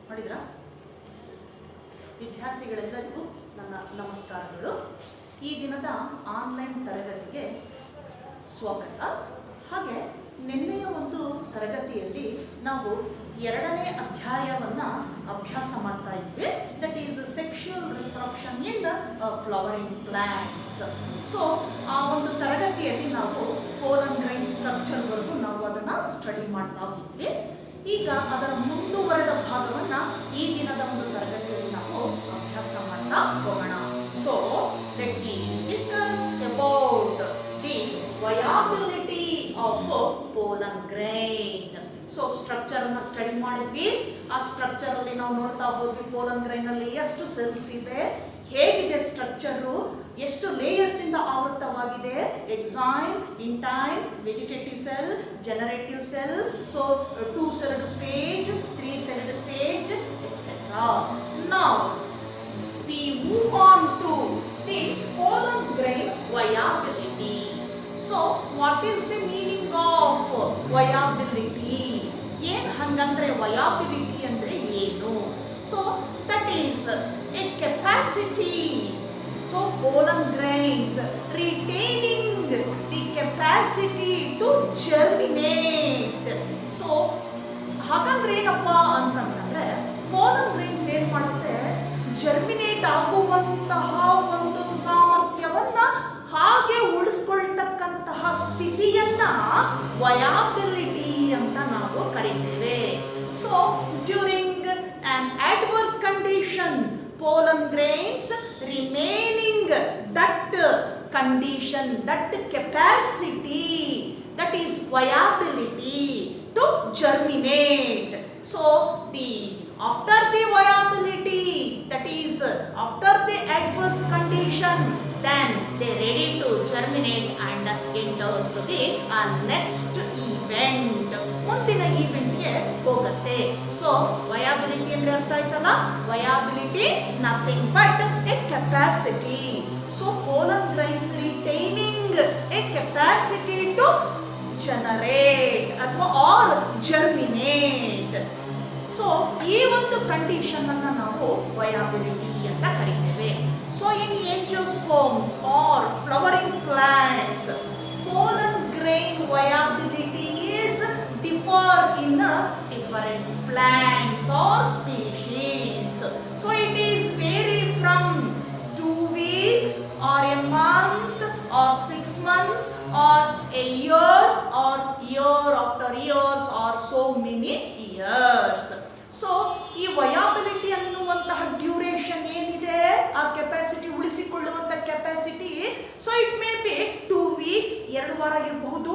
ನೋಡಿದ್ರಾ? ವಿದ್ಯಾರ್ಥಿಗಳೆಲ್ಲರಿಗೂ ನನ್ನ ನಮಸ್ಕಾರಗಳು. ಈ ದಿನದ ಆನ್ಲೈನ್ ತರಗತಿಗೆ ಸ್ವಾಗತ. ಹಾಗೆ ನಿನ್ನೆಯ ಒಂದು ತರಗತಿಯಲ್ಲಿ ನಾವು 2ನೇ ಅಧ್ಯಾಯವನ್ನು ಅಭ್ಯಾಸ ಮಾಡ್ತಾ ಇದ್ವಿ. That is sexual reproduction in flowering plants. So ಆ ಒಂದು ತರಗತಿಯಲ್ಲಿ ನಾವು ಪೋಲನ್ ಗ್ರೈನ್ ಸ್ಟ್ರಕ್ಚರ್ವರೆಗೂ ನಾವು ಅದನ್ನು ಸ್ಟಡಿ ಮಾಡ್ತಾ ಹೋದ್ವಿ. ಈಗ ಅದರ ಮುಂದುವರೆದ ಭಾಗವನ್ನು ಈ ದಿನದ ಒಂದು ತರಗತಿಯಲ್ಲಿ ನಾವು ಅಭ್ಯಾಸ ಮಾಡ್ತಾ ಹೋಗೋಣ. So let me discuss about the viability of pollen grain. So structure ಅನ್ನು ಸ್ಟಡಿ ಮಾಡಿದ್ವಿ. ಆ ಸ್ಟ್ರಕ್ಚರ್ ಅಲ್ಲಿ ನಾವು ನೋಡ್ತಾ ಹೋದ್ವಿ ಪೋಲನ್ ಗ್ರೈನ್ ಅಲ್ಲಿ ಎಷ್ಟು ಸೆಲ್ಸ್ ಇದೆ, ಹೇಗಿದೆ ಸ್ಟ್ರಕ್ಚರು, ಎಷ್ಟು ಲೇಯರ್ಸ್ ಇಂದ ಆವೃತವಾಗಿದೆ, exine, intine, vegetative cell, generative cell, so 2-celled stage, 3-celled stage, etc. Now we move on to the pollen grain viability. So what is the meaning of viability? ಏನು ಹಂಗಂದ್ರೆ viability ಅಂದ್ರೆ ಏನು? So that is a capacity. So pollen grains retaining the capacity to germinate. So ಹಾಗಂದ್ರೆ ಏನಪ್ಪ ಅಂತಂದ್ರೆ pollen grains ಏನ್ ಮಾಡುತ್ತೆ, germinate ಆಗುವಂತಹ ಒಂದು ಸಾಮರ್ಥ್ಯವನ್ನ ಹಾಗೆ ಉಳಿಸ್ಕೊಳ್ತಕ್ಕಂತಹ ಸ್ಥಿತಿಯನ್ನ ವಯಾಬಿಲಿಟಿ ಅಂತ ನಾವು ಕರೀತೇವೆ. So during an adverse condition pollen grains remaining that condition, that capacity, that is viability to germinate. So after the viability, that is after the adverse condition, then they ready to germinate and enters to the next event. ಮುಂದಿನ ಈವೆಂಟ್ಗೆ ಹೋಗುತ್ತೆ. So viability ಅಂದ್ರೆ ಅರ್ಥ ಆಯ್ತಲ್ಲ, viability nothing but a capacity. So pollen grains retaining a capacity to generate ಅಥವಾ or germinate. So ಈ ಒಂದು condition ಅನ್ನ ನಾವು ವಯಾಬಿಲಿಟಿ ಅಂತ ಕರೀತೇವೆ. So in angiosperms or flowering plants, pollen grain viability is differ in different plants or species. So it is vary from 2 weeks or a month or 6 months or a year or year after years or so many years. So ಈ viability ಅನ್ನುವಂತಹ duration ಏನಿದೆ, ಆ capacity ಉಳಿಸಿಕೊಳ್ಳುವಂತ capacity, so it may be 2 weeks 2 ವಾರ ಇರಬಹುದು,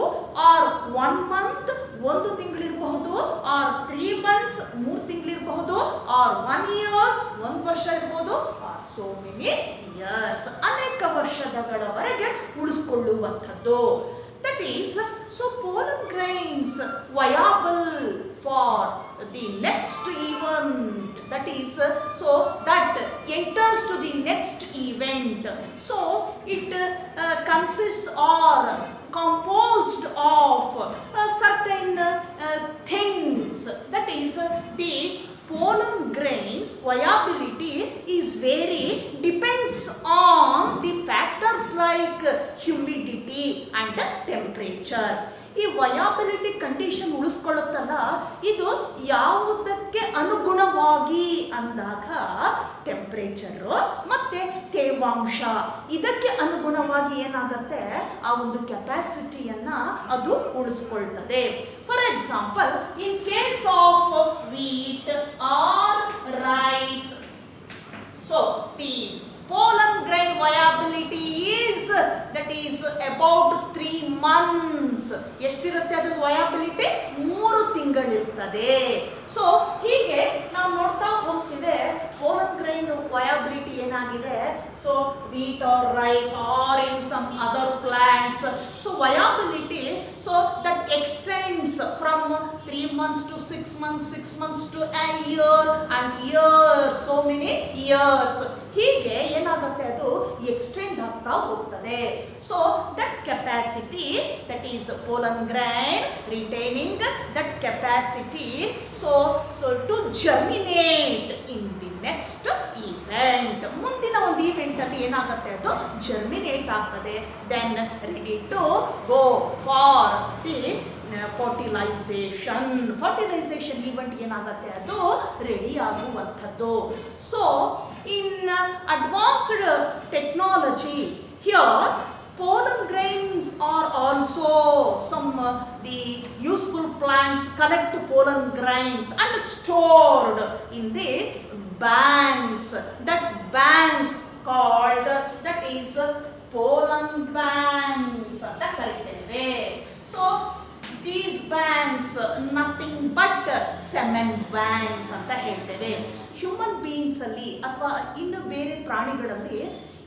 or 1 month 1 ತಿಂಗಳಿರಬಹುದು, or 3 months 3 ತಿಂಗಳಿರಬಹುದು, or 1 year 1 ವರ್ಷ ಇರಬಹುದು, ಆರ್ ಸೋ ಮೆನಿ ಇಯರ್ಸ್ ಅನೇಕ ವರ್ಷಗಳವರೆಗೆ ಉಳಿಸಿಕೊಳ್ಳುವಂಥದ್ದು. That is, so pollen grains viable for the next event, that is, so that enters to the next event. So it consists or composed of certain things. That is, the pollen grains viability is very depends on the factors like humidity and temperature. ಈ viability condition ಉಳಿಸ್ಕೊಳ್ಳುತ್ತಲ್ಲ, ಇದು ಯಾವುದಕ್ಕೆ ಅನುಗುಣವಾಗಿ ಅಂದಾಗ temperature ಮತ್ತೆ ತೇವಾಂಶ, ಇದಕ್ಕೆ ಅನುಗುಣವಾಗಿ ಏನಾಗುತ್ತೆ ಆ ಒಂದು ಕೆಪಾಸಿಟಿಯನ್ನ ಅದು ಉಳಿಸ್ಕೊಳ್ತದೆ. For example, in case of wheat or rice, so the pollen grain viability is that is about 3 months. ಎಷ್ಟಿರುತ್ತೆ ಅದು ವಯಾಬಿಲಿಟಿ? 3 ತಿಂಗಳಿರ್ತದೆ. ಸೊ ಹೀಗೆ ನಾವು ನೋಡ್ತಾ ಹೋಗ್ತಿವೆ pollen grain viability ಏನಾಗಿದೆ. So wheat or rice or in some other plants, so viability, so that extends from 3 months to 6 months, 6 months to a year and years, so many years. ಹೀಗೆ ಏನಾಗುತ್ತೆ ಅದು extend ಆಗ್ತಾ ಹೋಗ್ತದೆ. So that capacity, that is pollen grain retaining that capacity so to germinate in the next event. ಮುಂದಿನ ಒಂದು event ಅಲ್ಲಿ ಏನಾಗುತ್ತೆ ಅದು ಜರ್ಮಿನೇಟ್ ಆಗ್ತದೆ. Then ready to go for the fertilisation event ಏನಾಗುತ್ತೆ ಅದು ರೆಡಿ ಆಗುವಂಥದ್ದು. So in advanced technology here pollen grains are also the useful plants collect pollen grains and stored in the banks. That banks called, that is pollen banks anta kariteve. So these banks nothing but semen banks anta ಹೇಳ್ತೇವೆ. Human beings ಅಲ್ಲಿ ಅಥವಾ ಇನ್ನು ಬೇರೆ ಪ್ರಾಣಿಗಳಲ್ಲಿ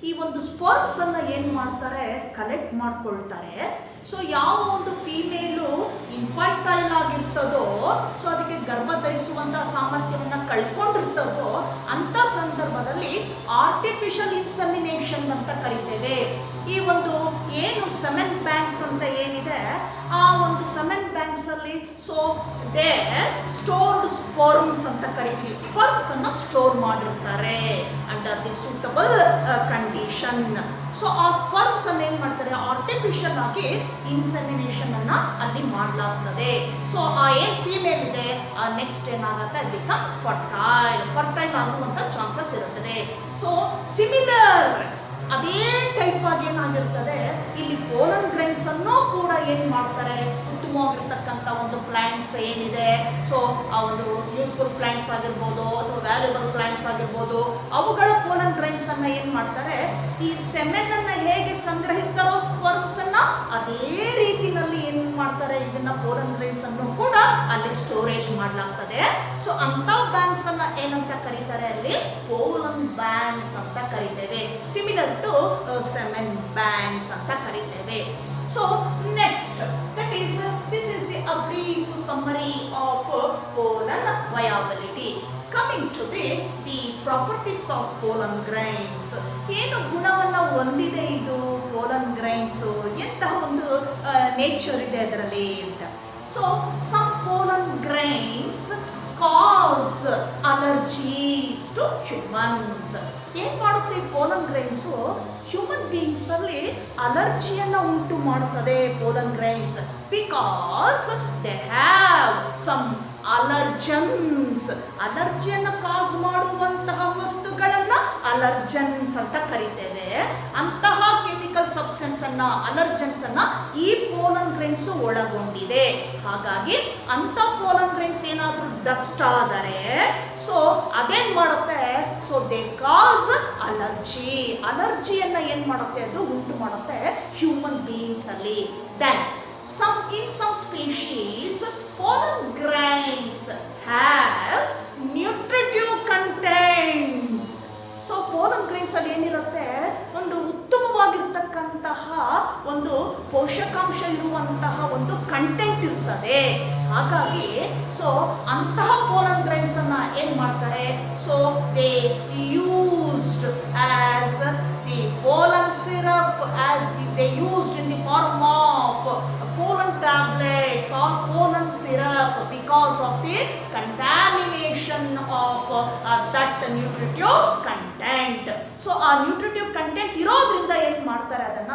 ಈ ಒಂದು sperms ಅನ್ನ ಏನ್ ಮಾಡ್ತಾರೆ, ಕಲೆಕ್ಟ್ ಮಾಡ್ಕೊಳ್ತಾರೆ. ಸೊ ಯಾವ ಒಂದು ಫೀಮೇಲು ಇನ್ಫರ್ಟೈಲ್ ಆಗಿರ್ತದೋ, ಸೊ ಅದಕ್ಕೆ ಗರ್ಭ ಧರಿಸುವಂತಹ ಸಾಮರ್ಥ್ಯವನ್ನು ಕಳ್ಕೊಂಡಿರ್ತದೋ ಅಂತ ಸಂದರ್ಭದಲ್ಲಿ ಆರ್ಟಿಫಿಷಿಯಲ್ ಇನ್ಸೆಮಿನೇಷನ್ ಅಂತ ಕರಿತೇವೆ. ಈ ಒಂದು ಏನು ಸೆಮೆನ್ ಬ್ಯಾಂಕ್ಸ್ ಅಂತ ಏನಿದೆ, ಆ ಒಂದು ಸೆಮೆನ್ ಬ್ಯಾಂಕ್ಸ್ ಅಲ್ಲಿ ಸೊ ದೇ ಸ್ಟೋರ್ಡ್ ಸ್ಪರ್ಮ್ಸ್ ಅಂತ ಕರಿತೀವಿ. ಸ್ಪರ್ಮ್ಸ್ ಅನ್ನ ಸ್ಟೋರ್ ಮಾಡಿರ್ತಾರೆ under the suitable condition. So ಆ ಸ್ಪರ್ಮ್ಸ್ ಅನ್ನ ಏನ್ ಮಾಡ್ತಾರೆ, ಆರ್ಟಿಫಿಷಿಯಲ್ ಆಗಿ ಇನ್ಸೆಮಿನೇಷನ್ ಅನ್ನ ಅಲ್ಲಿ ಮಾಡಲಾಗ್ತದೆ. ಸೊ ಆ ಏನ್ ಫೀಮೇಲ್ ಇದೆ ನೆಕ್ಸ್ಟ್ ಏನಾಗುತ್ತೆ, ಬಿಕಮ್ ಫರ್ಟೈಲ್ ಆಗುವಂತ ಚಾನ್ಸಸ್ ಇರುತ್ತದೆ. ಸೊ ಸಿಮಿಲರ್ ಅದೇ ಟೈಪ್ ಆಗಿ ಏನಾಗಿರ್ತದೆ, ಇಲ್ಲಿ ಪೋಲನ್ ಗ್ರೈನ್ಸ್ ಅನ್ನು ಕೂಡ ಏನ್ ಮಾಡ್ತಾರೆ, ಉತ್ತಮವಾಗಿರ್ತಕ್ಕಂಥ ಒಂದು ಪ್ಲಾಂಟ್ಸ್ ಏನಿದೆ, ಸೊ ಆ ಒಂದು ಯೂಸ್ಫುಲ್ ಪ್ಲಾಂಟ್ಸ್ ಆಗಿರ್ಬೋದು ಅಥವಾ ವ್ಯಾಲ್ಯೂಬಲ್ ಪ್ಲಾಂಟ್ಸ್ ಆಗಿರ್ಬೋದು, ಅವುಗಳ ಪೋಲನ್ ಗ್ರೈನ್ಸ್ ಅನ್ನ ಏನ್ ಮಾಡ್ತಾರೆ, ಈ ಸೆಮೆನ್ ಅನ್ನ ಹೇಗೆ ಸಂಗ್ರಹಿಸ್ತಾರೋ ಸ್ಪರ್ಮ್ಸ್ ಅನ್ನ ಅದೇ ರೀತಿನಲ್ಲಿ ಏನ್ ಮಾಡ್ತಾರೆ, ಇದನ್ನ ಪೋಲನ್ ಗ್ರೈನ್ಸ್ ಅನ್ನು ಕೂಡ ಅಲ್ಲಿ ಸ್ಟೋರೇಜ್ ಮಾಡಲಾಗ್ತದೆ. ಸೊ ಅಂತ ಬ್ಯಾಂಕ್ಸ್ ಅನ್ನ ಏನಂತ ಕರೀತಾರೆ, ಅಲ್ಲಿ ಪೋಲನ್ ಬ್ಯಾಂಕ್ಸ್ ಅಂತ ಕರಿತೇವೆ. ಸಿಮಿಲರ್ ಟು ಸೆಮೆನ್ ಬ್ಯಾಂಕ್ಸ್ ಅಂತ ಕರಿತೇವೆ. So next, this is the a brief summary of pollen viability. Coming to the properties of pollen grains. ಏನು ಗುಣವನ್ನ ಹೊಂದಿದೆ ಇದು pollen grains, ಎಂತಹ ಒಂದು ನೇಚರ್ ಇದೆ ಅದರಲ್ಲಿ ಅಂತ. So some pollen grains cause allergies to humans. ಏನ್ ಮಾಡುತ್ತೆ ಪೋಲನ್ ಗ್ರೈನ್ಸ್, ಹ್ಯೂಮನ್ ಬೀಯಿಂಗ್ಸ್ ಅಲ್ಲಿ ಅಲರ್ಜಿಯನ್ನ ಉಂಟು ಮಾಡುತ್ತದೆ pollen grains, because they have some allergens. ಅಲರ್ಜಿಯನ್ನ ಕಾಸ್ ಮಾಡುವಂತಹ ವಸ್ತುಗಳನ್ನ ಅಲರ್ಜನ್ಸ್ ಅಂತ ಕರಿತೇವೆ. ಅಂತಹ ಕೆಮಿಕಲ್ ಸಬ್ಸ್ಟೆನ್ಸ್ ಅನ್ನ, ಅಲರ್ಜನ್ಸ್ ಅನ್ನ ಈ ಪೋಲನ್ ಗ್ರೈನ್ಸ್ ಒಳಗೊಂಡಿದೆ. ಹಾಗಾಗಿ ಅಂತ ಪೋಲನ್ ಗ್ರೈನ್ಸ್ ಏನಾದ್ರೂ ಡಸ್ಟ್ ಆದರೆ ಸೊ ಅದೇನ್ ಮಾಡುತ್ತೆ, ಸೊ ದೇ ಕಾಸ್ ಅಲರ್ಜಿ. ಅಲರ್ಜಿಯನ್ನ ಏನ್ ಮಾಡುತ್ತೆ, ಅದು ಉಂಟು ಮಾಡುತ್ತೆ ಹ್ಯೂಮನ್ ಬೀಯಿಂಗ್ಸ್ ಅಲ್ಲಿ. Then in some species pollen grains have nutritive content. So pollen grains ಅಲ್ಲಿ ಏನಿರುತ್ತೆ, ಒಂದು ಉತ್ತಮವಾಗಿರ್ತಕ್ಕಂತಹ ಒಂದು ಪೋಷಕಾಂಶ ಇರುವಂತಹ ಒಂದು ಕಂಟೆಂಟ್ ಇರ್ತದೆ. ಹಾಗಾಗಿ ಸೊ ಅಂತಹ ಪೋಲನ್ ಗ್ರೈನ್ಸ್ ಅನ್ನ ಏನ್ ಮಾಡ್ತಾರೆ, so they used as the pollen syrup, as they used in the form of pollen tablets or pollen syrup because of the contamination of that nutritive content. So ಆ nutritive content ಇರೋದ್ರಿಂದ ಏನ್ ಮಾಡ್ತಾರೆ, ಅದನ್ನ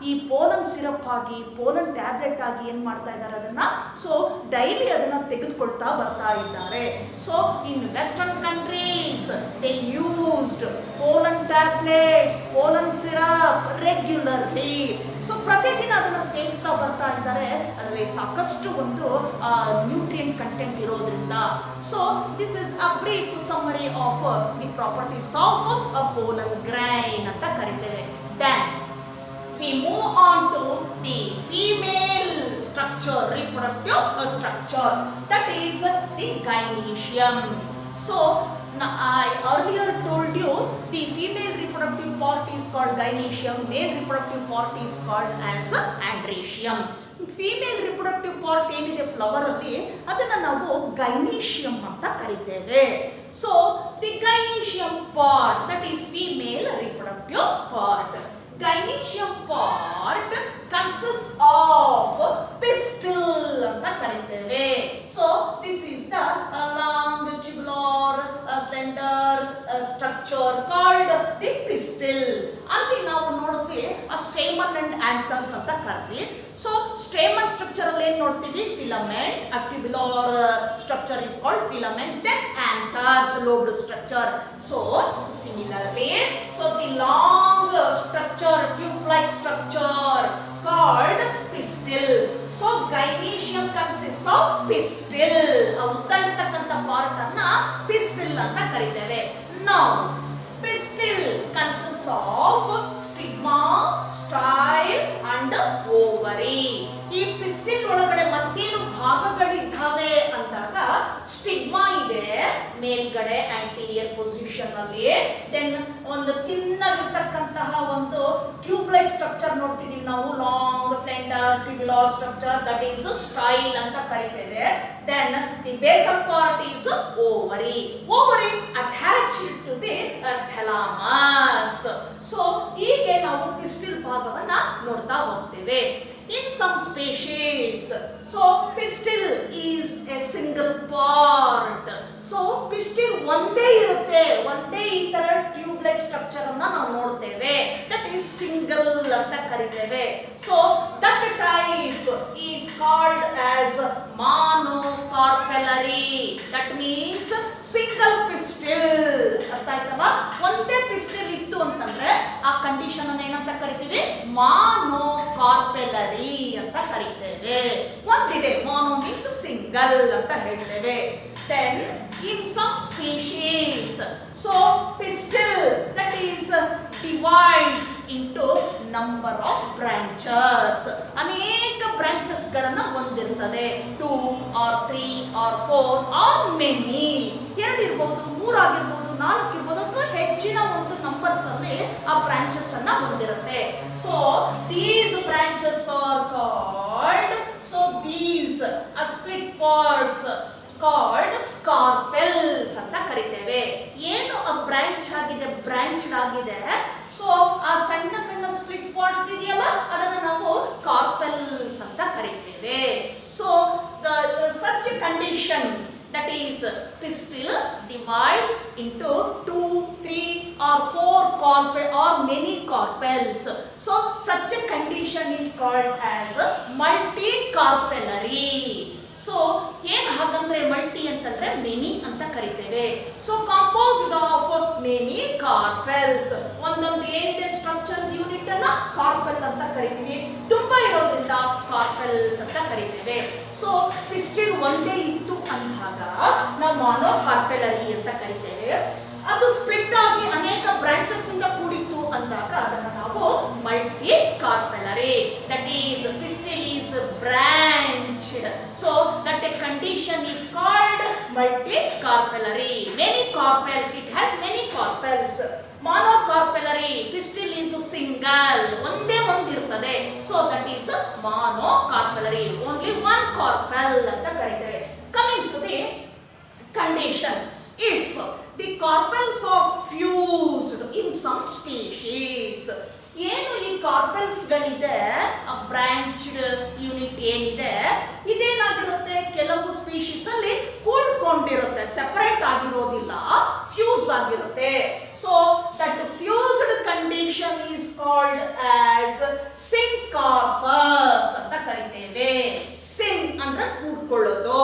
ಈ pollen syrup ಆಗಿ, pollen tablet ಆಗಿ ಏನ್ ಮಾಡ್ತಾ ಇದ್ದಾರೆ, ಅದನ್ನ ಸೊ ಡೈಲಿ ಅದನ್ನ ತೆಗೆದುಕೊಳ್ತಾ ಬರ್ತಾ ಇದ್ದಾರೆ. So in western countries they used pollen tablets, pollen syrup regularly. So ಪ್ರತಿದಿನ ಅದನ್ನ ಸೇವಿಸ್ತಾ ಬರ್ತಾ ಇದ್ದಾರೆ. ಅದರಲ್ಲಿ ಸಾಕಷ್ಟು ಒಂದು ನ್ಯೂಟ್ರಿಯೆಂಟ್ ಕಂಟೆಂಟ್ ಇರೋದ್ರಿಂದ. So this is a brief summary of the properties of a pollen grain ಅಂತ ಕರಿತೇವೆ. Then we move on to the female structure, reproductive structure, that is the gynoecium. So I earlier told you the female reproductive part is called gynoecium, male reproductive part is called as androecium. Female reproductive part ಏನಿದೆ flower ಅಲ್ಲಿ, ಅದನ್ನ ನಾವು gynoecium ಅಂತ ಕರಿತೇವೆ. So the gynoecium Gynoecium part, that is female reproductive part. Gynoecium part consists of pistil ಅಂತ ಕರೀತೇವೆ. So this is the long tubular slender structure called the pistil. ಅಲ್ಲಿ ನಾವು ನೋಡಿದ್ವಿ ಸ್ಟೇಮನ್ ಅಂಡ್ ಆಂಥರ್ಸ್ ಅಂತ ಕರೀತೀವಿ. ಸೊ ಸ್ಟೇಮನ್ ಸ್ಟ್ರಕ್ಚರ್ ಅಲ್ಲಿ ಏನ್ ನೋಡ್ತೀವಿ, filament, tubular structure is called filament, then anthers, lobed structure. So similarly, so the long structure, tube-like structure called pistil. So gynoecium consists of pistil. ಉದ್ದ ಇರ್ತಕ್ಕಂಥ part ಅನ್ನ pistil ಅಂತ ಕರೀತೇವೆ. Now pistil consists of stigma, style and ovary. ಈ pistil ಒಳಗಡೆ ಮತ್ತೇನು ಭಾಗಗಳಿದ್ದಾವೆ ಅಂದಾಗ stigma ಇದೆ ಮೇಲ್ಗಡೆ ಆಂಟೀರಿಯರ್ ಪೊಸಿಷನ್ ಅಲ್ಲಿ, ದೆನ್ ಒಂದು ತಿನ್ನಗಿರ್ತಕ್ಕಂತಹ ಒಂದು ಟ್ಯೂಬ್ ಲೈಕ್ ಸ್ಟ್ರಕ್ಚರ್ ನೋಡ್ತಿದೀವಿ ನಾವು, long slender tubular structure, that is style ಅಂತ ಕರೀತೇವೆ. Then the basal part is ovary. Ovary attached to the thalamus. So ಹೀಗೆ ನಾವು ಪಿಸ್ಟಿಲ್ ಭಾಗವನ್ನ ನೋಡ್ತಾ ಹೋಗ್ತೇವೆ. In some species, so pistil is a single part. So pistil ಒಂದೇ ಇರುತ್ತೆ, ಒಂದೇ ಈ ತರ ಟ್ಯೂಬ್ ಲೈಕ್ ಸ್ಟ್ರಕ್ಚರ್ ಅನ್ನ ನಾವು ನೋಡ್ತೇವೆ, that is single ಅಂತ ಕರೀತೇವೆ. So that type is called as monocarpellary. That means single pistil. ಅರ್ಥ ಆಯ್ತಲ್ವಾ? ಒಂದೇ ಪಿಸ್ಟಿಲ್ ಇತ್ತು ಅಂತಂದ್ರೆ ಆ ಕಂಡೀಷನ್ ಅನ್ನ ಏನಂತ ಕರಿತೀವಿ, monocarpellary ಅಂತ ಕರೀತೇವೆ. ಒಂದಿದೆ, mono means single ಅಂತ ಹೇಳ್ತೇವೆ. Then in some species, so pistil that is divides into number of branches. ಅನೇಕ ಬ್ರಾಂಚಸ್ ಗಳನ್ನ ಹೊಂದಿರುತ್ತದೆ. 2 or 3 or 4 or many. 2 ಇರಬಹುದು, 3 ಆಗಿರಬಹುದು, 4 ಇರಬಹುದು, ಅಥವಾ ಹೆಚ್ಚಿನ ಒಂದು ನಂಬರ್ಸ್ ಅಲ್ಲಿ ಆ ಬ್ರಾಂಚಸ್ ಅನ್ನ ಹೊಂದಿರುತ್ತೆ. So these branches are called, so these split parts called carpels ಅಂತ ಕರೀತೇವೆ. ಏನು ಆ ಬ್ರಾಂಚ್ ಆಗಿದೆ, ಬ್ರಾಂಚ್ಡ್ ಆಗಿದೆ, ಸೊ ಆ ಸಣ್ಣ ಸಣ್ಣ ಸ್ಪ್ಲಿಟ್ ಪಾರ್ಟ್ಸ್ ಇದೆಯಲ್ಲ ಅದನ್ನ ನಾವು ಕಾರ್ಪೆಲ್ಸ್ ಅಂತ ಕರೀತೇವೆ. So such a condition, that is pistil divides into 2, 3 or 4 carpels or many carpels. So such a condition is called as multicarpellary. So ಏನ್ ಹಾಗಂದ್ರೆ ಮಲ್ಟಿ ಅಂತಂದ್ರೆ ಮೆನಿ ಅಂತ ಕರಿತೇವೆ. So composed of many carpels. ಒಂದೊಂದು ಏನಿದೆ structure unit ಅನ್ನ carpel ಅಂತ ಕರಿತೀವಿ, ತುಂಬಾ ಇರೋದ್ರಿಂದ ಕಾರ್ಪೆಲ್ಸ್ ಅಂತ ಕರಿತೇವೆ. ಸೊ ಪಿಸ್ಟಿಲ್ ಒಂದೇ ಇತ್ತು ಅಂದಾಗ ನಾವು ಮೊನೋಕಾರ್ಪೆಲರಿ ಅಂತ ಕರಿತೇವೆ. ಅದು ಸ್ಪ್ಲಿಟ್ ಆಗಿ ಅನೇಕ ಬ್ರಾಂಚಸ್ ಇಂದ ಕೂಡಿತ್ತು ಅಂದಾಗ ಅದನ್ನು ನಾವು multicarpellary. That is pistil is branched, so that a condition is called multicarpellary. Many carpels, it has many carpels. Monocarpellary, pistil is single, ಒಂದೇ ಒಂದಿರ್ತದೆ. So that is monocarpellary, only one carpel ಅಂತ ಕರೀತೇವೆ. Coming to the condition, if the carpels are fused in some species. ಏನು ಈ carpels ಗಳಿದೆ, ಆ branched unit ಏನಿದೆ ಇದೇನಾಗಿರುತ್ತೆ, ಕೆಲವು ಸ್ಪೀಶೀಸ್ ಅಲ್ಲಿ ಕೂಡ್ಕೊಂಡಿರುತ್ತೆ, ಸೆಪರೇಟ್ ಆಗಿರೋದಿಲ್ಲ, ಫ್ಯೂಸ್ ಆಗಿರುತ್ತೆ. So that fused condition is called as syncarpous ಅಂತ ಕರಿತೇವೆ. ಸಿನ್ ಅಂದ್ರೆ ಕೂಡ್ಕೊಳ್ಳೋದು,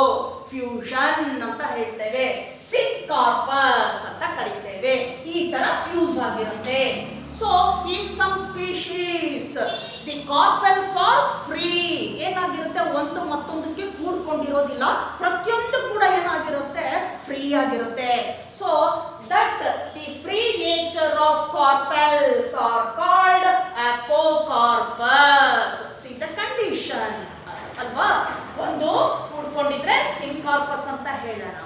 ಫ್ಯೂಷನ್ ಅಂತ ಹೇಳ್ತೇವೆ, ಸಿಂಕಾರ್ಪಸ್ ಅಂತ ಕರಿತೇವೆ. ಈ ತರ ಫ್ಯೂಸ್ ಆಗಿರುತ್ತೆ. So in some species the carpels are free. ಏನಾಗಿರುತ್ತೆ, ಒಂದು ಮತ್ತೊಂದಕ್ಕೆ ಕೂಡ್ಕೊಂಡಿರೋದಿಲ್ಲ, ಪ್ರತಿಯೊಂದು ಕೂಡ ಏನಾಗಿರುತ್ತೆ, ಫ್ರೀ ಆಗಿರುತ್ತೆ. So that the free nature of carpels are called apocarpous. See the conditions ಅಲ್ವಾ, ಒಂದು ಕೂಡ್ಕೊಂಡಿದ್ರೆ ಸಿಂಕಾರ್ಪಸ್ ಅಂತ ಹೇಳೋಣ,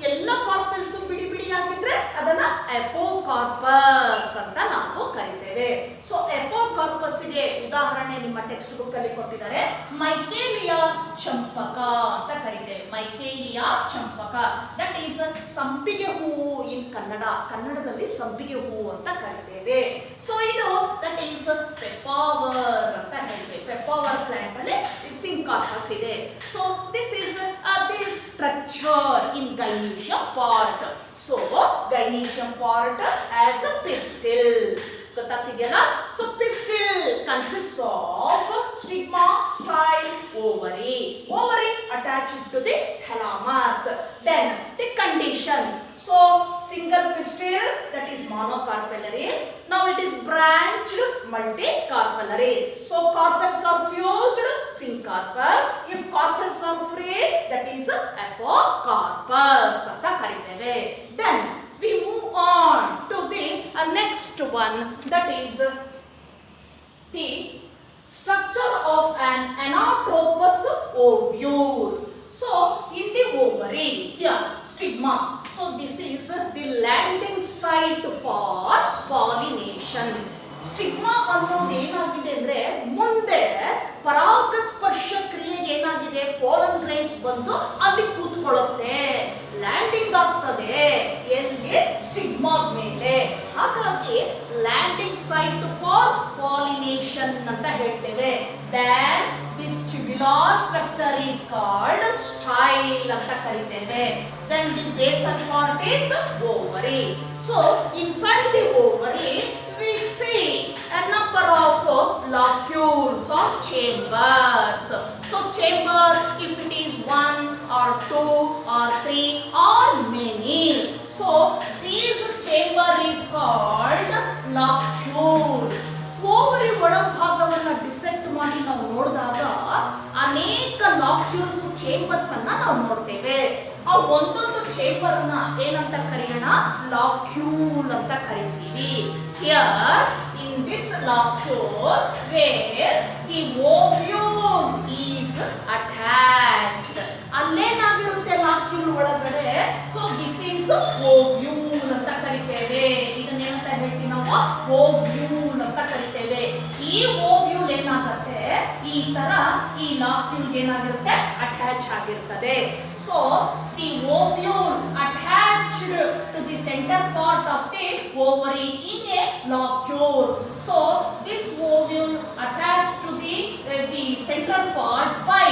ಎಲ್ಲ ಕಾರ್ಪೆಲ್ಸ್ ಬಿಡಿ ಬಿಡಿ ಆಗಿದ್ರೆ ಅದನ್ನ ಎಪೋಕಾರ್ಪಸ್ ಅಂತ ನಾವು ಕರಿತೇವೆ. ಸೊ ಎಪೋಕಾರ್ಪಸ್ ಗೆ ಉದಾಹರಣೆ ನಿಮ್ಮ ಟೆಕ್ಸ್ಟ್ ಬುಕ್ ಅಲ್ಲಿ ಕೊಟ್ಟಿದ್ದಾರೆ, ಮೈಕೇಲಿಯಾ ಚಂಪಕ ಅಂತ ಕರಿತೇವೆ. ಮೈಕೇಲಿಯಾ ಚಂಪಕ, ದಟ್ ಈಸ್ ಸಂಪಿಗೆ ಹೂವು ಇನ್ ಕನ್ನಡ, ಕನ್ನಡದಲ್ಲಿ ಸಂಪಿಗೆ ಹೂವು ಅಂತ ಕರಿತೇವೆ. ಸೊ ಇದು ದಟ್ ಈಸ್ ಪೆಪಾವರ್ ಅಂತ ಹೇಳ್ತೇವೆ. ಪೆಪಾವರ್ ಪ್ಲಾಂಟ್ ಅಲ್ಲಿ ಸಿಂಕಾರ್ಪಸ್ ಇದೆ. So this is the structure in gynoecium part. So gynoecium part as a pistil, ಗೊತ್ತಾಗ್ತಿದೆಯಲ್ಲ. So pistil consist of stigma, style, ovary. Ovary attached to the thalamus. Then the condition. So single pistil, that is monocarpellary. Now it is branched multicarpellary. So carpels are fused, syncarpus. If carpels are free, that is apocarpus ಅಂತ ಕರೀತೇವೆ. Then we move on to the next one, that is the structure of an anatropous ovule. So in the ovary, here stigma. So this is the landing site for pollination. Stigma ಅನ್ನೋದು ಏನಾಗಿದೆ ಅಂದ್ರೆ ಮುಂದೆ ಪರಾಗಸ್ಪರ್ಶ ಕ್ರಿಯೆಗೆ ಏನಾಗಿದೆ, pollen grains ಬಂದು ಅಲ್ಲಿ ಕೂತ್ಕೊಳ್ಳುತ್ತೆ, landing ಆಗ್ತದೆ ಎಲ್ಲಿ, ಸ್ಟಿಗ್ಮಾ ಮೇಲೆ. ಹಾಗಾಗಿ ಲ್ಯಾಂಡಿಂಗ್ ಸೈಟ್ ಫಾರ್ ಪಾಲಿನೇಷನ್ ಅಂತ ಹೇಳ್ತೇವೆ. Then this tubular structure is called style ಅಂತ ಕರೀತೇವೆ. Then the basal part is ovary. So inside the ovary we see a number of locules or chambers. So chambers, if it is 1 or 2 or 3 or many. So this chamber is called locule. Ovary ಒಳಭಾಗವನ್ನು dissect ಮಾಡಿ ನಾವು ನೋಡಿದಾಗ ಅನೇಕ ಲಾಕ್ಯೂಲ್ಸ್ chambers ಅನ್ನ ನಾವು ನೋಡ್ತೇವೆ. ಆ ಒಂದೊಂದು ಚೇಂಬರ್ ನ ಏನಂತ ಕರೆಯೋಣ, ಲಾಕ್ಯೂಲ್ ಅಂತ ಕರಿತೀವಿ. Here in this locule where the ovule is attached. ಅಲ್ಲೇನಾಗಿರುತ್ತೆ ಲಾಕ್ಯೂಲ್ ಒಳಗಡೆ. ಸೊ ದಿಸ್ ಈಸ್ ಓವ್ಯೂಲ್ ಅಂತ ಕರಿತೇವೆ. ಇದನ್ನೇನಂತ ಹೇಳ್ತೀವಿ ನಾವು, ಓವ್ಯೂಲ್ ಅಂತ ಕರಿತೇವೆ. ಈ ಓವ್ಯೂಲ್ ಏನಾಗುತ್ತೆ, ಈ ತರ ಈ ಲಾಕ್ಯೂಲ್ ಏನಾಗಿರುತ್ತೆ, ಅಟ್ಯಾಚ್ ಆಗಿರ್ತದೆ. So the ovule attached to the centre part of the ovary in a locule. So this ovule attached to the central part by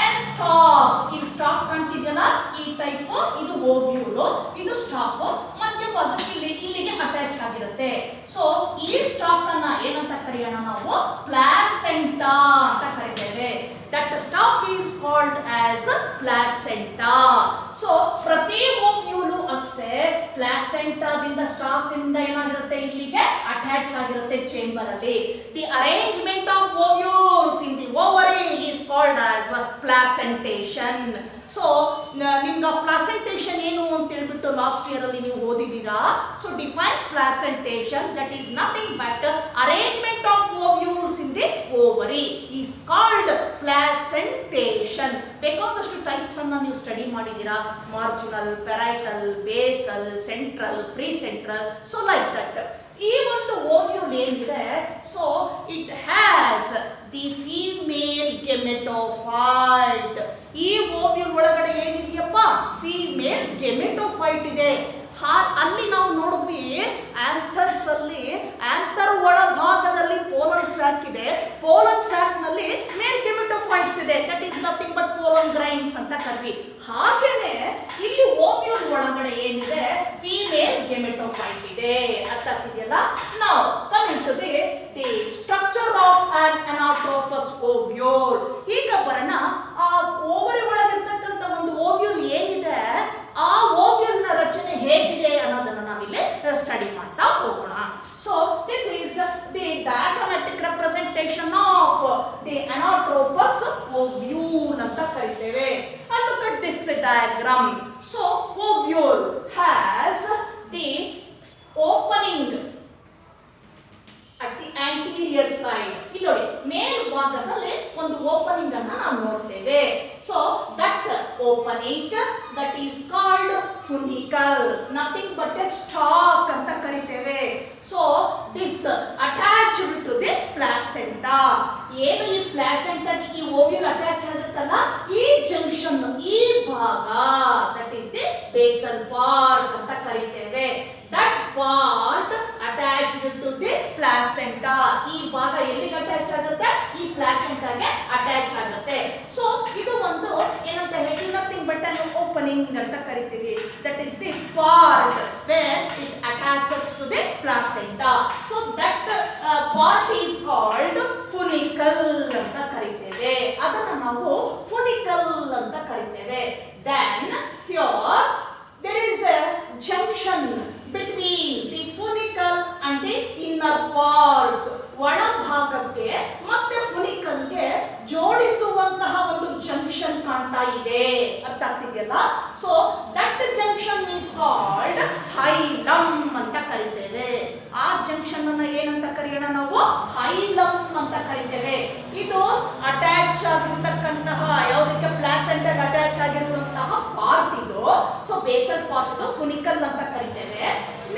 a stalk. ಇದು ಸ್ಟಾಕ್ ಕಾಣ್ತಿದೆಯಲ್ಲ, ಈ ಟೈಪ್ ಇದು ಓವ್ಯೂಲ್, ಇದು ಸ್ಟಾಕ್. ಮಧ್ಯಭಾಗಕ್ಕೆ ಇಲ್ಲಿಗೆ ಅಟ್ಯಾಚ್ ಆಗಿರುತ್ತೆ. So ಈ stock ಅನ್ನ ಏನಂತ ಕರೆಯೋಣ ನಾವು, ಪ್ಲಾಸೆಂಟಾ ಅಂತ ಕರೀತೇವೆ. That stalk is called as placenta. So ಪ್ರತಿ ಓವ್ಯೂಲು ಅಷ್ಟೇ ಪ್ಲಾಸೆಂಟಾದಿಂದ ಸ್ಟಾಕ್ ಇಂದ ಏನಾಗಿರುತ್ತೆ, ಇಲ್ಲಿಗೆ ಅಟ್ಯಾಚ್ ಆಗಿರುತ್ತೆ ಚೇಂಬರ್ ಅಲ್ಲಿ. The arrangement of ovules in the ovary is called as placentation. So ನಿಮ್ಗೆ ಪ್ಲಾಸೆಂಟೇಷನ್ ಏನು ಅಂತ ಹೇಳ್ಬಿಟ್ಟು ಲಾಸ್ಟ್ ಇಯರ್ ಅಲ್ಲಿ ನೀವು ಓದಿದ್ದೀರಾ. So define placentation, that is nothing but arrangement of ovules in the ovary is called placentation. ಬೇಕಾದಷ್ಟು types ಅನ್ನ ನೀವು ಸ್ಟಡಿ ಮಾಡಿದ್ದೀರಾ, marginal, parietal, basal, central, free central. So like that ಈ ಒಂದು ಓವ್ಯೂಲ್ ಏನಿದೆ, so it has the female gametophyte. ಈ ovule ಒಳಗಡೆ ಏನಿದೆಯಪ್ಪ, female gametophyte ಇದೆ. ಅಲ್ಲಿ ನಾವು ನೋಡಿದ್ವಿ ಆಂಥರ್ಸ್ ಅಲ್ಲಿ, ಆಂಥರ್ ಒಳಭಾಗದಲ್ಲಿ ಪೋಲನ್ ಸ್ಯಾಕ್ ಇದೆ, ಪೋಲನ್ ಸ್ಯಾಕ್ ನಲ್ಲಿ ಮೇಲ್ ಗೆಮೆಟೋಫೈಟ್ಸ್ ಇದೆ. That is nothing but pollen grains ಅಂತ ಕರ್ವಿ. ಹಾಗೇನೆ ಇಲ್ಲಿ ಓವ್ಯೂಲ್ ಒಳಗಡೆ ಏನಿದೆ, ಫೀಮೇಲ್ ಗೆಮೆಟೋಫೈಟ್ ಇದೆ ಅಂತ ಇದೆಯಲ್ಲ. ನಾವು coming to the structure of an anatropous ovule. ಈಗ ಬರೋಣ, ಆ ಓವರಿ ಒಳಗಿರ್ತಕ್ಕಂಥ ಒಂದು ಓವ್ಯೂಲ್ ಏನಿದೆ, ಆ ಓವ್ಯೂಲ್ ನ ರಚನೆ ಹೇಗಿದೆ ಅನ್ನೋದನ್ನ ನಾವಿಲ್ಲಿ ಸ್ಟಡಿ ಮಾಡ್ತಾ ಹೋಗೋಣ. So this is the diagrammatic representation of the anatropous ovule ಅಂತ ಕರೀತೇವೆ. And look at this diagram. So ovule has the opening at the anterior side. ಇಲ್ಲಿ ನೋಡಿ, ಮೇಲ್ಭಾಗದಲ್ಲಿ ಒಂದು ಓಪನಿಂಗ್ ಅನ್ನ ನಾವು ನೋಡ್ತೇವೆ. So that opening, that is called funicle, nothing but a stalk ಅಂತ ಕರಿತೇವೆ. So this attached to the placenta. ಏನು ಈ ಪ್ಲಾಸೆಂಟಾಗೆ ಈ ಓವ್ಯೂಲ್ ಅಟ್ಯಾಚ್ ಆಗುತ್ತಲ್ಲ, ಈ ಜಂಕ್ಷನ್, ಈ ಭಾಗ, that is the basal part. Placenta. So that part is called funicle ಅಂತ ಕರಿತೇವೆ. ಅದನ್ನು ನಾವು ಫುನಿಕಲ್ ಅಂತ ಕರಿತೇವೆ. Then here there is a junction between the funicle and the inner parts. ಒಳಭಾಗಕ್ಕೆ ಮತ್ತೆ ಫುನಿಕಲ್ಗೆ ಜೋಡಿಸುವಂತಹ ಒಂದು ಜಂಕ್ಷನ್ ಕಾಣ್ತಾ ಇದೆ, ಅರ್ಥ ಆಗ್ತಿದೆಯಲ್ಲ. So that junction is called hilum ಅಂತ ಕರಿತೇವೆ. ಆ ಜಂಕ್ಷನ್ ಅನ್ನ ಏನಂತ ಕರೆಯೋಣ ನಾವು? ಹೈಲಮ್ ಅಂತ ಕರಿತೇವೆ. ಇದು ಅಟ್ಯಾಚ್ ಆಗಿರ್ತಕ್ಕಂತಹ ಯಾವುದಕ್ಕೆ ಪ್ಲಾಸೆಂಟಲ್ ಅಟ್ಯಾಚ್ ಆಗಿರುವಂತಹ ಪಾರ್ಟ್ ಇದು. ಸೊ ಬೇಸಲ್ ಪಾರ್ಟ್ ಇದು ಫುನಿಕಲ್ ಅಂತ ಕರಿತೇವೆ.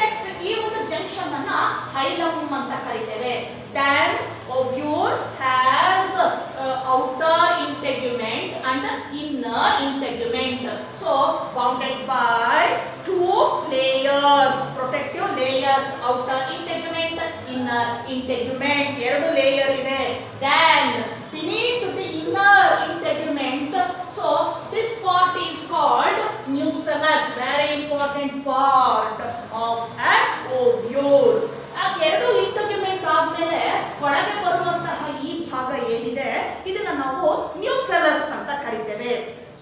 ನೆಕ್ಸ್ಟ್ ಈ ಒಂದು ಜಂಕ್ಷನ್ ಅನ್ನ ಹೈಲಮ್ ಅಂತ ಕರಿತೇವೆ. Then ovule has outer integument and inner integument. So bounded by two layers, protective layers, outer integument, inner integument. ಎರಡು ಲೇಯರ್ ಇದೆ. Then beneath the inner integument, so this part is called nucellus, very important part of an ovule. ಎರಡು integument ಆದ್ಮೇಲೆ ಒಳಗೆ ಬರುವಂತಹ ಈ ಭಾಗ ಏನಿದೆ ಇದನ್ನ ನಾವು ನ್ಯೂಸೆಲಸ್ ಅಂತ ಕರಿತೇವೆ.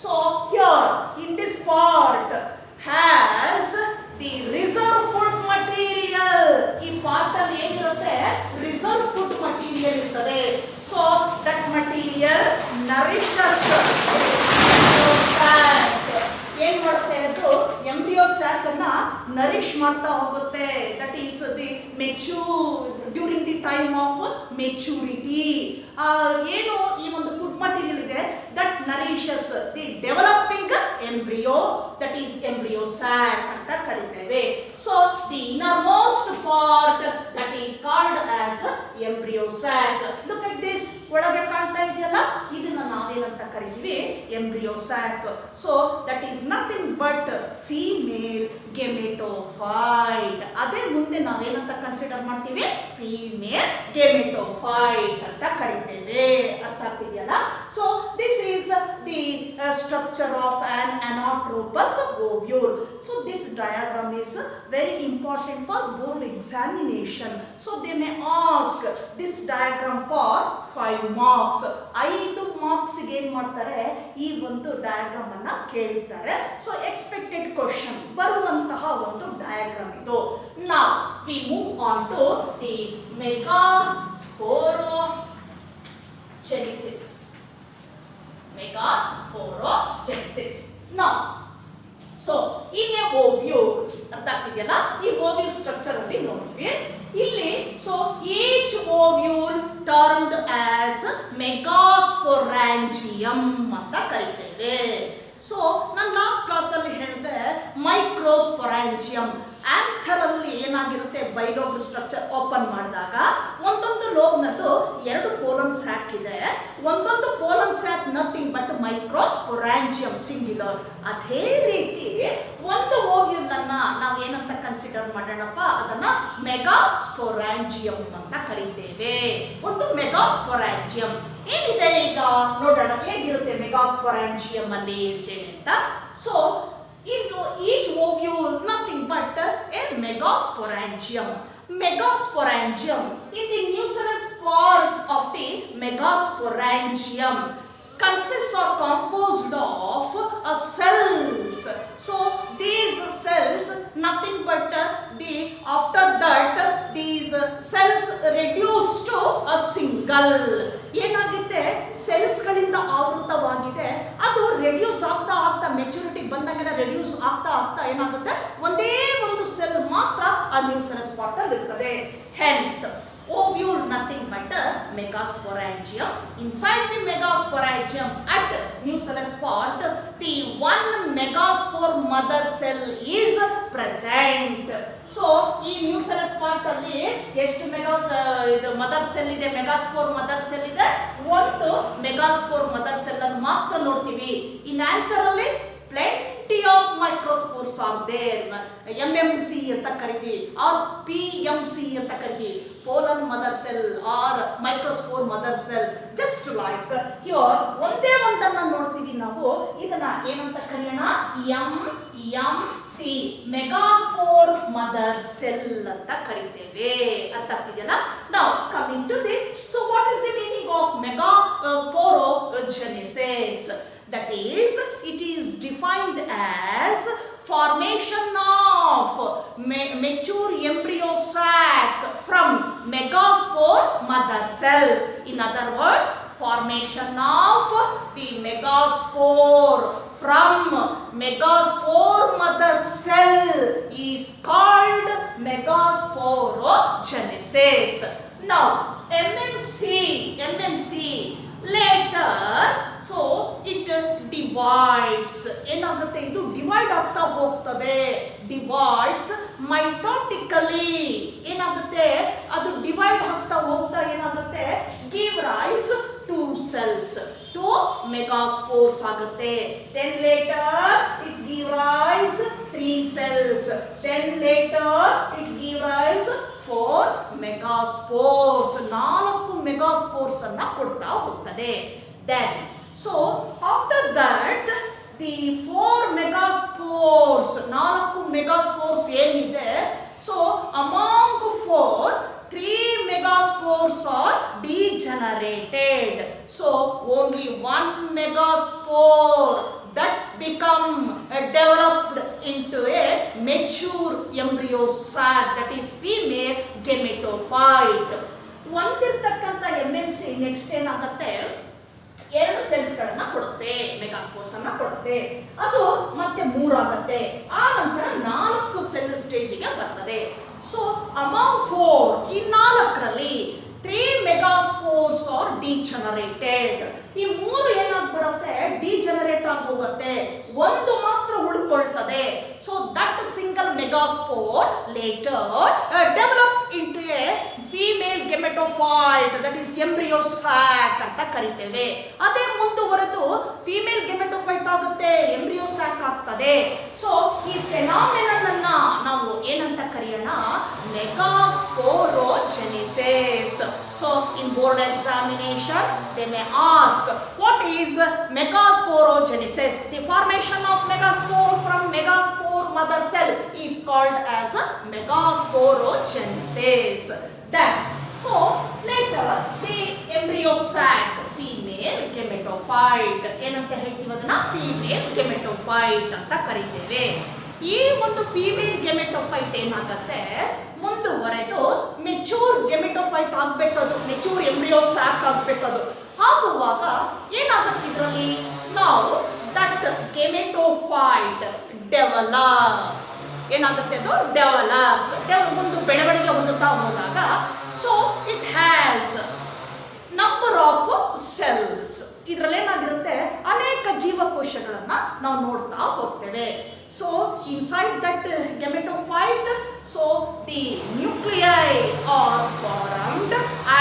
So here in this part has the reserve food material. ಈ ಪಾರ್ಟ್ ಅಲ್ಲಿ ಏನಿರುತ್ತೆ? ರಿಸರ್ವ್ ಫುಡ್ ಮಟೀರಿಯಲ್ ಇರ್ತದೆ. ಸೊ ದಟ್ ಮಟೀರಿಯಲ್ ನರಿಷಸ್ ಏನ್ ಮಾಡುತ್ತೆ? ಅದು ಎಂಬ್ರಿಯೋ ಸ್ಯಾಕ್ ಅನ್ನ ನರಿಶ್ ಮಾಡ್ತಾ ಹೋಗುತ್ತೆ. That is the during the time of maturity. ಏನು ಈ ಒಂದು ಫುಡ್ ಮಟೀರಿಯಲ್ ಇದೆ that nourishes the developing embryo, that is embryo sack ಅಂತ ಕರಿತೇವೆ. So the inner most part that is called as embryo sack. Look at this, ಒಳಗೆ ಕಾಣ್ತಾ ಇದೆಯಲ್ಲ, ಇದನ್ನ ನಾವೇನಂತ ಕರಿತೀವಿ? Embryo sack. So that is nothing but female gametophyte. ಅದೇ ಮುಂದೆ ನಾವೇನಂತ ಕನ್ಸಿಡರ್ ಮಾಡ್ತೀವಿ? ಫೀಮೇಲ್ ಗೆಮೆಟೋಫೈಟ್ ಅಂತ ಕರಿತೇವೆ. ಅರ್ಥ ಆಗ್ತಿದೆಯಲ್ಲ? So this is the structure of an anatropous ovule. So this diagram is very important for board examination. So they may ask this diagram for 5 marks. 5 marks ಗೆ ಏನು ಮಾಡ್ತಾರೆ? ಈ ಒಂದು ಡಯಾಗ್ರಾಮ್ ಅನ್ನ ಕೇಳ್ತಾರೆ. ಸೊ ಎಕ್ಸ್ಪೆಕ್ಟೆಡ್ ಕ್ವಶನ್ ಬರುವಂತಹ ಒಂದು diagram ಇದು. Now we move on to the megasporogenesis. Megasporogenesis. Now, so in a ovule, ಅರ್ಥ ಆಗ್ತಿದೆಯಲ್ಲ? ಈ ovule ಸ್ಟ್ರಕ್ಚರ್ ಅಲ್ಲಿ ನೋಡಿದ್ವಿ. ಇಲ್ಲಿ so each ovule termed as megasporangium ಅಂತ ಕರಿತೇವೆ. ಸೊ ನಾನು ಲಾಸ್ಟ್ ಕ್ಲಾಸ್ ಅಲ್ಲಿ ಹೇಳಿದೆ ಮೈಕ್ರೋಸ್ಪೊರಾಂಜಿಯಂ. ಆಂಥರ್ ಅಲ್ಲಿ ಏನಾಗಿರುತ್ತೆ? ಬೈಲೋಬ್ ಸ್ಟ್ರಕ್ಚರ್ ಓಪನ್ ಮಾಡಿದಾಗ ಒಂದೊಂದು ಲೋಬ್ನದ್ದು 2 ಪೋಲನ್ ಸ್ಯಾಕ್ ಇದೆ. ಒಂದೊಂದು pollen sack nothing but ಮೈಕ್ರೋಸ್ಪೊರಾಂಜಿಯಂ singular. ಅದೇ ರೀತಿ ಒಂದು ಓವ್ಯೂಲ್ ಅನ್ನ ನಾವು ಏನಂತ ಕನ್ಸಿಡರ್ ಮಾಡೋಣಪ್ಪ? ಅದನ್ನ ಮೆಗಾಸ್ಪೊರಾಂಜಿಯಂ ಅಂತ ಕರಿತೇವೆ. ಒಂದು ಮೆಗಾಸ್ಪೊರಾಂಜಿಯಂ ಏನಿದೆ ಈಗ ನೋಡೋಣ ಹೇಗಿರುತ್ತೆ ಮೆಗಾಸ್ಪೊರಾಂಜಿಯಂ ಅಲ್ಲಿ ಇರ್ತೇನೆ ಅಂತ. So each ovule nothing but a megasporangium. Megasporangium in the nucellus part of the megasporangium consists or composed of cells. So these cells nothing but after that these cells reduce to a single. ಏನಾಗುತ್ತೆ? Cells ಗಳಿಂದ ಆವೃತವಾಗಿದೆ, ಅದು reduce ಆಗ್ತಾ ಆಗ್ತಾ maturity ಬಂದಾಗೆಲ್ಲ reduce ಆಗ್ತಾ ಆಗ್ತಾ ಏನಾಗುತ್ತೆ? ಒಂದೇ ಒಂದು ಸೆಲ್ ಮಾತ್ರ ಆ ನ್ಯೂಸೆಲಸ್ ಪಾರ್ಟ್ ಅಲ್ಲಿ ಇರ್ತದೆ. Hence ovule nothing but megasporangium. Inside the megasporangium at nucellus part the one megaspore mother cell is present. So ಈ ನ್ಯೂಸೆಲಸ್ ಪಾರ್ಟ್ ಅಲ್ಲಿ ಎಷ್ಟು ಇದು ಮದರ್ ಸೆಲ್ ಇದೆ? ಮೆಗಾಸ್ಪೋರ್ ಮದರ್ ಸೆಲ್ ಇದೆ. ಒಂದು ಮೆಗಾಸ್ಪೋರ್ ಮದರ್ ಸೆಲ್ ಅನ್ನು ಮಾತ್ರ ನೋಡ್ತೀವಿ. ಇನ್ ಆಂಥರ್ ಅಲ್ಲಿ plenty of microspores are there. MMC ಅಂತ ಕರಿತೀವಿ ಆರ್ PMC ಅಂತ ಕರಿತೀವಿ. pollen mother cell or microspore mother cell. Just like here ಒಂದೇ ಒಂದನ್ನ ನೋಡ್ತೀವಿ ನಾವು. ಇದನ್ನ ಏನಂತ ಕರೆಯೋಣ? MMC megaspore mother ಸೆಲ್ ಅಂತ ಕರಿತೇವೆ. ಅರ್ಥ ಆಗ್ತಿದೆಯಲ್ಲ? ನಾವು coming to the, so what is the meaning of megasporogenesis? That is, it is defined as formation of mature embryo sac from megaspore mother cell. In other words, formation of the megaspore from megaspore mother cell is called megasporogenesis. Now, MMC later, so it divides. ಏನಾಗುತ್ತೆ? ಇದು divide ಆಗ್ತಾ ಹೋಗ್ತದೆ. Divides mitotically. ಏನಾಗುತ್ತೆ? ಅದು divide ಆಗ್ತಾ ಹೋಗ್ತಾ ಏನಾಗುತ್ತೆ? Give rise two cells, two megaspores ಆಗುತ್ತೆ. Then later it give rise 3 cells. Then later it give rise 4 megaspores. 4 megaspores ಅನ್ನ ಕೊಡ್ತಾ ಹೋಗ್ತದೆ. Then, so after that, the 4 megaspores, 4 megaspores ಏನಿದೆ, so among 4, 3 megaspores are degenerated. So only 1 megaspore that become developed into a mature embryo sac, that is female gametophyte. ಒಂದಿರ್ತಕ್ಕಂಥ MMC next ಏನಾಗುತ್ತೆ? 2 ಸೆಲ್ಸ್ಗಳನ್ನ ಕೊಡುತ್ತೆ, ಮೆಗಾಸ್ಪೋರ್ಸ್ ಅನ್ನ ಕೊಡುತ್ತೆ. ಅದು ಮತ್ತೆ 3 ಆಗುತ್ತೆ. ಆ ನಂತರ 4 ಸೆಲ್ ಸ್ಟೇಜಿಗೆ ಬರ್ತದೆ. ಸೊ ಅಮಾಂಗ್ 4, ಈ 4ರಲ್ಲಿ 3 megaspores are degenerated. ಈ 3 ಏನಾಗ್ಬಿಡುತ್ತೆ? ಡಿಜನರೇಟ್ ಆಗಿ ಹೋಗುತ್ತೆ. ಒಂದು ಮಾತ್ರ ಉಳ್ಕೊಳ್ತದೆ. So that single megaspore later develop into a female gametophyte, that is embryo sac ಅಂತ ಕರಿತೇವೆ. ಅದೇ ಮುಂದುವರೆದು ಫೀಮೇಲ್ ಗೆಮೆಟೋಫೈಟ್ ಆಗುತ್ತೆ, ಎಂಬ್ರಿಯೋ ಸ್ಯಾಕ್ ಆಗ್ತದೆ. ಸೊ ಈ ಫೆನಾಮಿನನ್ ಅನ್ನ ನಾವು ಏನಂತ ಕರೆಯೋಣ? Megasporogenesis. So in board examination they may ask, what is megasporogenesis? The formation of megaspore from megaspore mother cell is called as megasporogenesis. Then, so later the embryo sac, female gametophyte, ಏನಂತ ಹೇಳ್ತೀವಿ ಅದನ್ನ? Female gametophyte ಅಂತ ಕರಿತೇವೆ. ಈ ಒಂದು female gametophyte ಏನಾಗುತ್ತೆ? ಮುಂದುವರೆದು mature gametophyte ಆಗ್ಬೇಕದು, ಮೆಚೂರ್ ಎಂಬ್ರಿಯೋ ಸ್ಯಾಕ್ ಆಗ್ಬೇಕದು. ಆಗುವಾಗ ಏನಾಗುತ್ತೆ ಇದರಲ್ಲಿ? ನಾವು ದಟ್ ಗೆಮೆಟೋಫೈಟ್ ಡೆವಲಪ್, ಏನಾಗುತ್ತೆ? ಅದು ಡೆವಲಪ್ಸ್, ಒಂದು ಬೆಳವಣಿಗೆ ಹೊಂದುತ್ತಾ ಹೋದಾಗ, so it has number of cells. ಇದರಲ್ಲಿ ಏನಾಗಿರುತ್ತೆ? ಅನೇಕ ಜೀವಕೋಶಗಳನ್ನ ನಾವು ನೋಡ್ತಾ ಹೋಗ್ತೇವೆ. So inside that gametophyte, so the nuclei are formed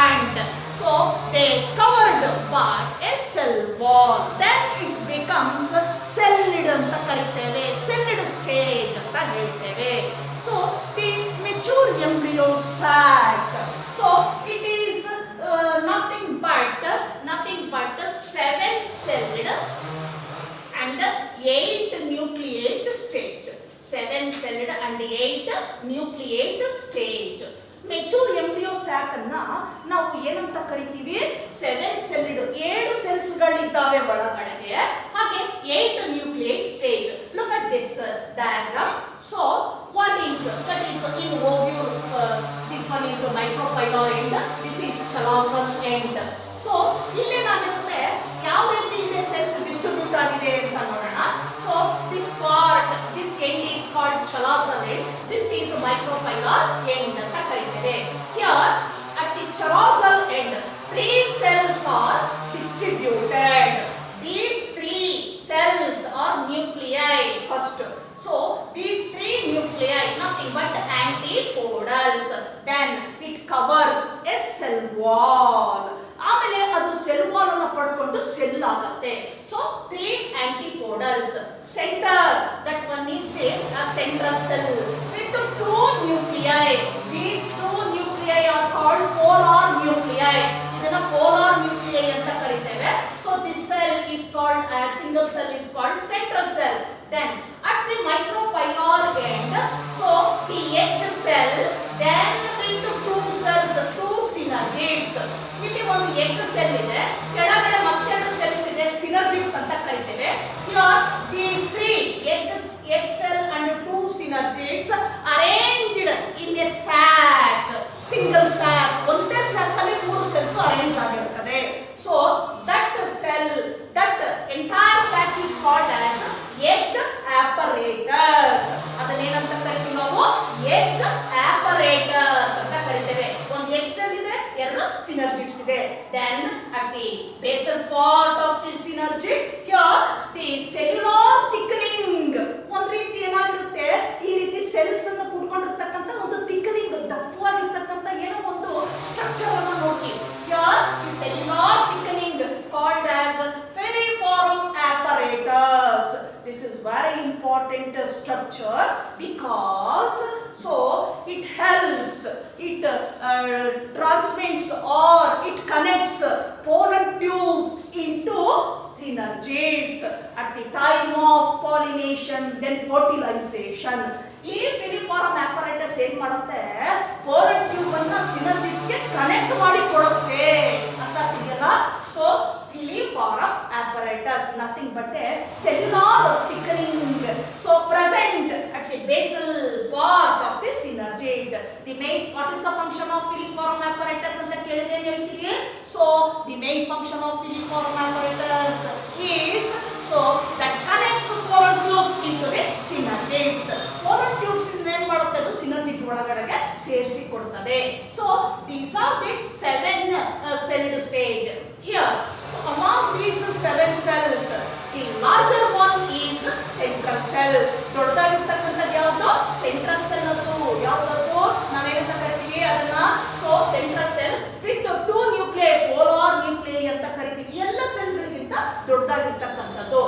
and so they covered by a cell wall. Then it becomes cellid ಅಂತ ಕರಿತೇವೆ, cellid stage ಅಂತ ಹೇಳ್ತೇವೆ. So the mature embryo sac, so it is nothing but 7-celled and 8 nucleate stage. 7-celled and 8 nucleate stage. Mature embryo sack ಅನ್ನ ನಾವು ಏನಂತ ಕರಿತೀವಿ? 7-celled, 7 ಸೆಲ್ಸ್ಗಳಿದ್ದಾವೆ ಒಳಗಡೆಗೆ, ಹಾಗೆ 8 nucleate stage. Look at this diagram. So one is, that is in ovule, this one is micropylor end, this is callosal end. So ಇಲ್ಲೇನಾಗಿರುತ್ತೆ? ಯಾವ ರೀತಿ ಇದೆ cells distribute ಆಗಿದೆ ಅಂತ ನೋಡೋಣ. So this part, this end is called callosal end, this is micropylor end ಅಂತ ಕರೀತೇವೆ. Here at the callosal end 3 cells are distributed. These 3 cells are nuclei first. So these 3 nuclei nothing but antipodals. Then it covers a cell wall. ಆಮೇಲೆ ಅದು cell wall ಅನ್ನು ಪಡ್ಕೊಂಡು cell ಆಗುತ್ತೆ. So 3 antipodals. Center, that one is a central cell with 2 nuclei. These 2 nuclei are called polar nuclei. ಇದನ್ನ polar nuclei ಅಂತ ಕರೀತೇವೆ. So this cell is called, a single cell is called central cell. Then at the micropylor end, so the egg cell egg cell ಇದೆ, ಕೆಳಗಡೆ ಮತ್ತೆರಡು cells ಇದೆ, ಸಿನರ್ಜಿಡ್ಸ್ ಅಂತ ಕರಿತೇವೆ. Here these three egg cell and two synergids arranged in a sac, single sac. ಒಂದೇ sac ಅಲ್ಲಿ ಮೂರು cells arrange ಆಗಿರುತ್ತದೆ. So that cell, that entire sac is called as egg apparatus. ಅದನ್ನೇನಂತ ಕರಿತೀವಿ ನಾವು? egg apparatus ಅಂತ ಕರಿತೇವೆ. ಒಂದು egg cell ಇದೆ, ಎರಡು synergids ಇದೆ. Then at the basal part of the synergid, here the cellular thickening, ಒಂದು ರೀತಿ ಏನಾಗಿರುತ್ತೆ, ಈ ರೀತಿ ಸೆಲ್ಸ್ ಅನ್ನು ಕೂಡ್ಕೊಂಡಿರ್ತಕ್ಕಂಥ ಒಂದು ಥಿಕನಿಂಗ್, ದಪ್ಪವಾಗಿರ್ತಕ್ಕಂಥ ಏನೋ ಒಂದು ಸ್ಟ್ರಕ್ಚರ್ ಅನ್ನು ನೋಡಿ. Here the cellular thickening called as filiform apparatus. This is very important structure because so it helps, it transmits or it connects pollen tubes into synergids at the time of pollination, then fertilization. ಈ ಫಿಲಿಫಾರ್ಮ್ apparatus ಏನ್ ಮಾಡುತ್ತೆ, pollen tube ಅನ್ನ synergids ಗೆ connect ಮಾಡಿ ಕೊಡುತ್ತೆ ಅಂತ ಇದೆಯಲ್ಲ. So filiform apparatus nothing but a cellular thickening, so present at the basal part of the synergid. The main, what is the function of filiform apparatus anta kelidre ಹೇಳ್ತೀರಿ? So the main function of filiform apparatus is so that connects pollen tubes into the synergids. Pollen tubes ಇಂದ ಏನು ಮಾಡುತ್ತೆ, ಅದು synergid ಒಳಗಡೆಗೆ ಸೇರಿಸಿ ಕೊಡುತ್ತದೆ. So these are the 7 celled stage here. So among these 7 cells, the larger one is central cell. ದೊಡ್ಡದಾಗಿರ್ತಕ್ಕಂಥದ್ದು ಯಾವುದು? Central cell. ಅದು ಯಾವುದದು ನಾವೇನಂತ ಕರಿತೀವಿ ಅದನ್ನ? So central cell with 2 nuclei, polar nuclei ಅಂತ ಕರಿತೀವಿ. ಎಲ್ಲ ಸೆಲ್ಗಳಿಗಿಂತ ದೊಡ್ಡದಾಗಿರ್ತಕ್ಕಂಥದ್ದು.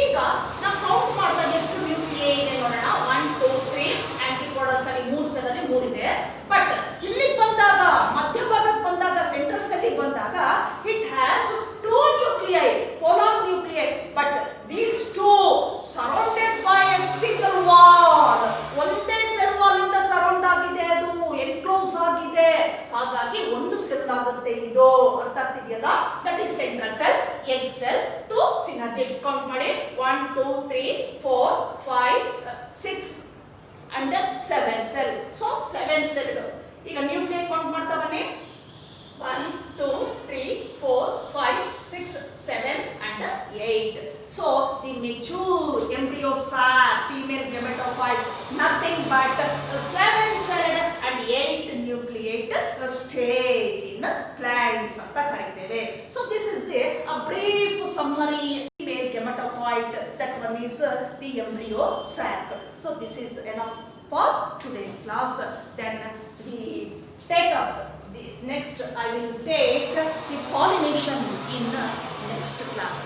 ಈಗ ನಾವು ಕೌಂಟ್ ಮಾಡಿದಾಗ ಎಷ್ಟು ನ್ಯೂಕ್ಲಿಯೈ ಇದೆ ನೋಡೋಣ. 1 2 3 ಆಂಟಿಕೋಡಲ್ಸ್ ಅಲ್ಲಿ 3 ಸೆಲ್ ಅಲ್ಲಿ 3 ಇದೆ. ಬಟ್ ಇಲ್ಲಿಗೆ ಬಂದಾಗ, ಮಧ್ಯಭಾಗಕ್ಕೆ ಬಂದಾಗ, ಸೆಂಟ್ರಲ್ ಸೆಲ್ಗೆ ಬಂದಾಗ it has 2 nuclei, polar nuclei, but these two surrounded by a single wall. ಒಂದೇ ಸೆಲ್ ವಾಲ್ ಇಂದ ಸರೌಂಡ್ ಆಗಿದೆ, ಅದು ಎನ್ಕ್ಲೋಸ್ ಆಗಿದೆ. ಹಾಗಾಗಿ ಒಂದು ಸೆಲ್ ಆಗುತ್ತೆ ಇದು. ಅರ್ಥ ಆಗ್ತಿದೆಯಲ್ಲ? That is central cell, egg cell, 2 synergids. Count ಮಾಡಿ. 1 2 3 4 5 6 and 7 cell. So 7 cell. ಈಗ ನ್ಯೂಕ್ಲಿಯೈ ಕೌಂಟ್ ಮಾಡ್ತಾ ಬನ್ನಿ. 1 2 3 4 5 6 7 and 8. So the mature embryo sac, female gametophyte, nothing but 7 celled and 8 nucleate stage in plants ಅಂತ ಕರೀತೇವೆ. So this is a brief summary. Female gametophyte, that one is the embryo sac. So this is enough for today's class. Then we take up the next, I will take the pollination in next class.